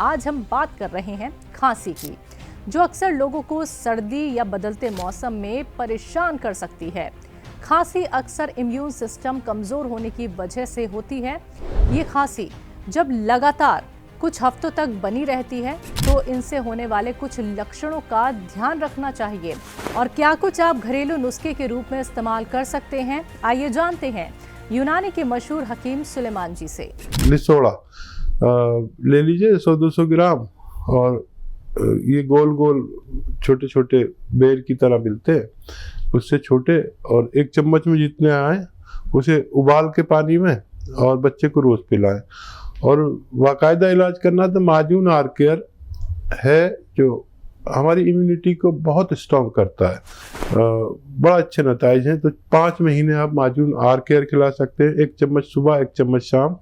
आज हम बात कर रहे हैं खांसी की, जो अक्सर लोगों को सर्दी या बदलते मौसम में परेशान कर सकती है। खांसी अक्सर इम्यून सिस्टम कमजोर होने की वजह से होती है। ये खांसी जब लगातार कुछ हफ्तों तक बनी रहती है तो इनसे होने वाले कुछ लक्षणों का ध्यान रखना चाहिए और क्या कुछ आप घरेलू नुस्खे के रूप में इस्तेमाल कर सकते हैं। आइए जानते हैं यूनानी के मशहूर हकीम सुलेमान जी से। लिसोड़ा ले लीजिए 100-200 ग्राम, और ये गोल गोल छोटे छोटे बेर की तरह मिलते हैं, उससे छोटे, और 1 चम्मच में जितने आए उसे उबाल के पानी में और बच्चे को रोज पिलाएं। और बाकायदा इलाज करना तो माजून आर केयर है, जो हमारी इम्यूनिटी को बहुत स्ट्रॉन्ग करता है। बड़ा अच्छे नतीजे हैं। तो 5 महीने आप माजून आर केयर खिला सकते हैं, 1 चम्मच सुबह 1 चम्मच शाम।